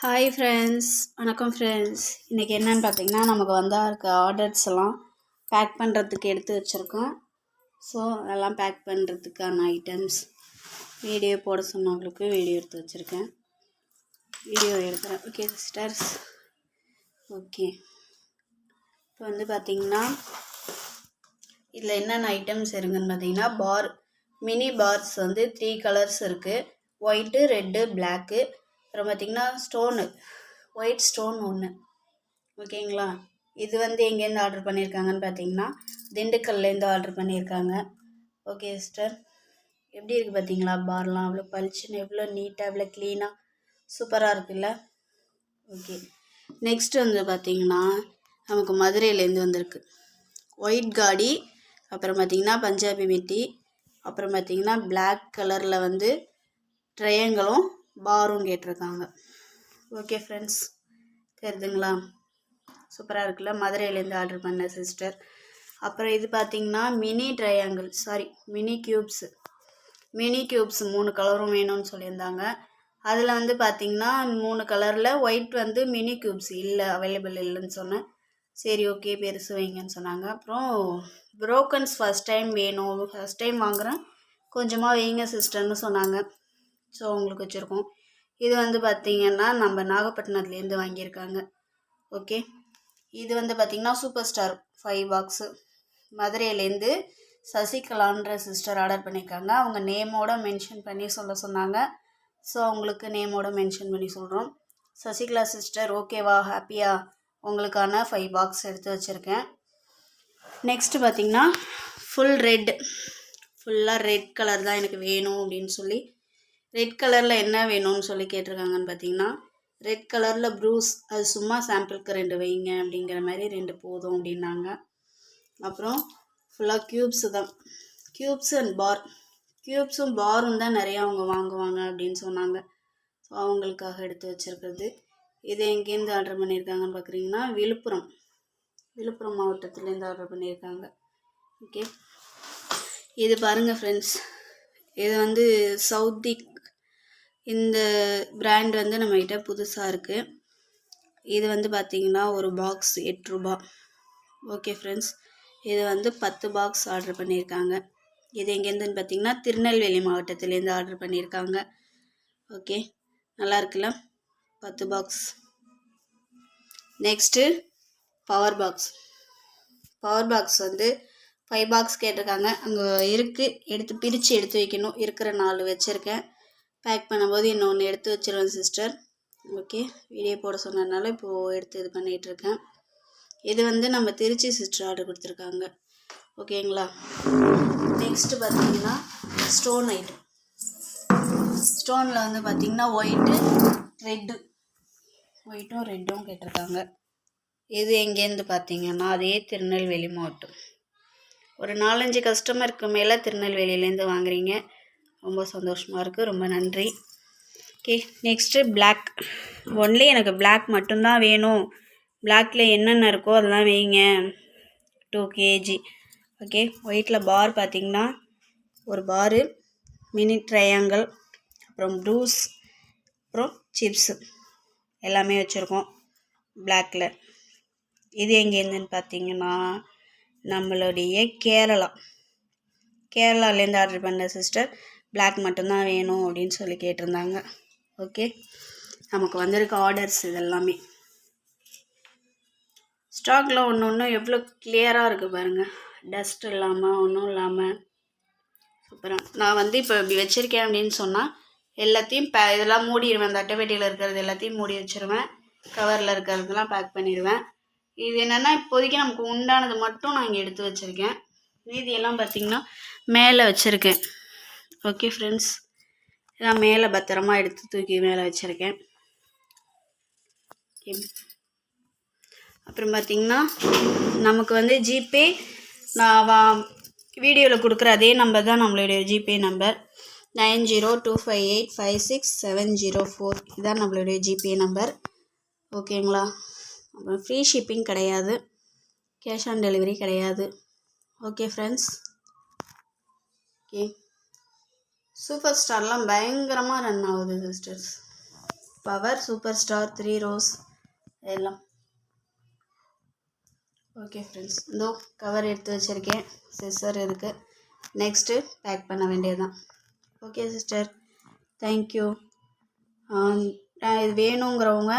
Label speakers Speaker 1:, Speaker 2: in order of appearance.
Speaker 1: Hi friends, வணக்கம் friends. இன்றைக்கி என்னென்னு பார்த்தீங்கன்னா, நமக்கு இருக்க ஆர்டர்ஸ் எல்லாம் பேக் பண்ணுறதுக்கு எடுத்து வச்சுருக்கோம். ஸோ அதெல்லாம் பேக் பண்ணுறதுக்கான ஐட்டம்ஸ் வீடியோ போட சொன்னவங்களுக்கு வீடியோ எடுத்து வச்சுருக்கேன். வீடியோ எடுக்கிறேன். Okay sisters. ஓகே, இப்போ பார்த்திங்கன்னா இதில் என்னென்ன ஐட்டம்ஸ் இருக்குதுன்னு பார்த்தீங்கன்னா, மினி பார்ஸ் 3 கலர்ஸ் இருக்குது. White, red, black. அப்புறம் பார்த்திங்கன்னா ஒயிட் ஸ்டோன் ஒன்று. ஓகேங்களா? இது எங்கேருந்து ஆர்டர் பண்ணியிருக்காங்கன்னு பார்த்தீங்கன்னா, திண்டுக்கல்லேருந்து ஆர்டர் பண்ணியிருக்காங்க. ஓகே சிஸ்டர், எப்படி இருக்குது பார்த்தீங்களா? பார்லாம் அவ்வளோ பளிச்சுன்னு, எவ்வளோ நீட்டாக, எவ்வளோ க்ளீனாக, சூப்பராக இருக்குல்ல? ஓகே, நெக்ஸ்ட் பார்த்திங்கன்னா, நமக்கு மதுரையிலேருந்து வந்திருக்கு ஒயிட் காடி. அப்புறம் பார்த்திங்கன்னா பஞ்சாபி மெட்டி. அப்புறம் பார்த்திங்கன்னா பிளாக் கலரில் ட்ரையாங்கிளும் பாரும் கேட்டிருக்காங்க. ஓகே ஃப்ரெண்ட்ஸ், தெரியுதுங்களா? சூப்பராக இருக்குல்ல? மதுரையிலேருந்து ஆர்டர் பண்ண சிஸ்டர். அப்புறம் இது பார்த்திங்கன்னா மினி க்யூப்ஸ் 3 கலரும் வேணும்னு சொல்லியிருந்தாங்க. அதில் பார்த்திங்கன்னா 3 கலரில் ஒயிட் மினி க்யூப்ஸ் அவைலபிள் இல்லைன்னு சொன்னேன். சரி ஓகே, பெருசு வைங்கன்னு சொன்னாங்க. அப்புறம் ப்ரோக்கன்ஸ் ஃபஸ்ட் டைம் வாங்குகிறேன், கொஞ்சமாக வைங்க சிஸ்டர்னு சொன்னாங்க. ஸோ உங்களுக்கு வச்சுருக்கோம். இது பார்த்திங்கன்னா நம்ம நாகப்பட்டினத்துலேருந்து வாங்கியிருக்காங்க. ஓகே, இது பார்த்திங்கன்னா சூப்பர் ஸ்டார் 5 பாக்ஸு. மதுரையிலேருந்து சசிகலான்ற சிஸ்டர் ஆர்டர் பண்ணியிருக்காங்க. அவங்க நேமோட மென்ஷன் பண்ணி சொல்ல சொன்னாங்க. ஸோ அவங்களுக்கு நேமோட மென்ஷன் பண்ணி சொல்கிறோம். சசிகலா சிஸ்டர் ஓகேவா, ஹாப்பியா? உங்களுக்கான 5 பாக்ஸ் எடுத்து வச்சுருக்கேன். நெக்ஸ்ட்டு பார்த்திங்கன்னா ஃபுல்லாக ரெட் கலர் தான் எனக்கு வேணும் அப்படின்னு சொல்லி, ரெட் கலரில் என்ன வேணும்னு சொல்லி கேட்டிருக்காங்கன்னு பார்த்தீங்கன்னா, ரெட் கலரில் ப்ரூஸ், அது சும்மா சாம்பிளுக்கு 2 வைங்க அப்படிங்கிற மாதிரி 2 போதும் அப்படின்னாங்க. அப்புறம் ஃபுல்லாக க்யூப்ஸு தான், க்யூப்ஸு அண்ட் க்யூப்ஸும் பாரும் தான் நிறையா அவங்க வாங்குவாங்க அப்படின்னு சொன்னாங்க. ஸோ அவங்களுக்காக எடுத்து வச்சுருக்கிறது. இது எங்கேருந்து ஆர்டர் பண்ணியிருக்காங்கன்னு பார்க்குறீங்கன்னா, விழுப்புரம் மாவட்டத்துலேருந்து ஆர்டர் பண்ணியிருக்காங்க. ஓகே, இது பாருங்கள் ஃப்ரெண்ட்ஸ், இது சவுதி. இந்த பிராண்ட் நம்மகிட்ட புதுசாக இருக்குது. இது பார்த்திங்கன்னா ஒரு பாக்ஸ் 8 ரூபா. ஓகே ஃப்ரெண்ட்ஸ், இது 10 பாக்ஸ் ஆர்டர் பண்ணியிருக்காங்க. இது எங்கேருந்துன்னு பார்த்திங்கன்னா திருநெல்வேலி மாவட்டத்துலேருந்து ஆர்டர் பண்ணியிருக்காங்க. ஓகே, நல்லா இருக்குல்ல? 10 box. Next power box 5 box கேட்டிருக்காங்க. அங்கே இருக்குது, பிரித்து எடுத்து வைக்கணும். இருக்கிற 4 வச்சுருக்கேன். பேக் பண்ணும்போது இன்னொன்று எடுத்து வச்சிருவேன் சிஸ்டர். ஓகே, வீடியோ போட சொன்னதுனால இப்போது எடுத்து இது பண்ணிகிட்ருக்கேன். இது நம்ம திருச்சி சிஸ்டர் ஆர்டர் கொடுத்துருக்காங்க. ஓகேங்களா? நெக்ஸ்ட்டு பார்த்திங்கன்னா ஸ்டோன் ஐட்டம். ஸ்டோனில் பார்த்திங்கன்னா ஒயிட்டும் ரெட்டும் கேட்டிருக்காங்க. இது எங்கேருந்து பார்த்திங்கன்னா அதே திருநெல்வேலி மாவட்டம். ஒரு 4-5 கஸ்டமருக்கு மேலே திருநெல்வேலியிலேருந்து வாங்குறீங்க. ரொம்ப சந்தோஷமாக இருக்குது, ரொம்ப நன்றி. Okay, next black. எனக்கு பிளாக் மட்டும்தான் வேணும், பிளாக்கில் என்னென்ன இருக்கோ அதெல்லாம் வைங்க, 2 kg. ஓகே, ஒயிட்டில் பார் பார்த்திங்கன்னா ஒரு பாரு, மினி ட்ரையாங்கிள், அப்புறம் ப்ரூஸ், அப்புறம் சிப்ஸு எல்லாமே வச்சுருக்கோம் பிளாக்கில். இது எங்கேருந்துன்னு பார்த்திங்கன்னா நம்மளுடைய கேரளாலேருந்து ஆர்டர் பண்ண சிஸ்டர். பிளாக் மட்டும்தான் வேணும் அப்படின்னு சொல்லி கேட்டிருந்தாங்க. ஓகே, நமக்கு வந்திருக்க ஆர்டர்ஸ் இதெல்லாமே ஸ்டாக்கில் ஒன்று எவ்வளோ கிளியராக இருக்குது பாருங்கள், டஸ்ட் இல்லாமல் ஒன்றும் இல்லாமல் சூப்பராக. நான் இப்போ இப்படி வச்சுருக்கேன் அப்படின்னு சொன்னால் எல்லாத்தையும் இதெல்லாம் மூடிடுவேன். அந்த அட்டைப்பெட்டியில் இருக்கிறது எல்லாத்தையும் மூடி வச்சுருவேன். கவரில் இருக்கிறதுலாம் பேக் பண்ணிடுவேன். இது என்னென்னா இப்போதைக்கு நமக்கு உண்டானது மட்டும் நான் இங்கே எடுத்து வச்சுருக்கேன். மீதியெல்லாம் பார்த்திங்கன்னா மேலே வச்சுருக்கேன். ஓகே ஃப்ரெண்ட்ஸ், நான் மேலே பத்திரமா எடுத்து தூக்கி மேலே வச்சுருக்கேன். ஓகே, அப்புறம் பார்த்திங்கன்னா நமக்கு ஜிபே, நான் வீடியோவில் கொடுக்குற அதே நம்பர் தான் நம்மளுடைய ஜிபே நம்பர். 9025856704. இதுதான் நம்மளுடைய ஜிபே நம்பர். ஓகேங்களா? அப்புறம் ஃப்ரீ ஷிப்பிங் கிடையாது, கேஷ் ஆன் டெலிவரி கிடையாது. Okay friends. ஓகே, சூப்பர் ஸ்டார்லாம் பயங்கரமாக ரன் ஆகுது sisters. Power super star 3 rose எல்லாம். ஓகே ஃப்ரெண்ட்ஸ், இதோ கவர் எடுத்து வச்சுருக்கேன், சிஸ்ஸர் இருக்குது. நெக்ஸ்ட்டு பேக் பண்ண வேண்டியதுதான். Okay sister, thank you. இது வேணுங்கிறவங்க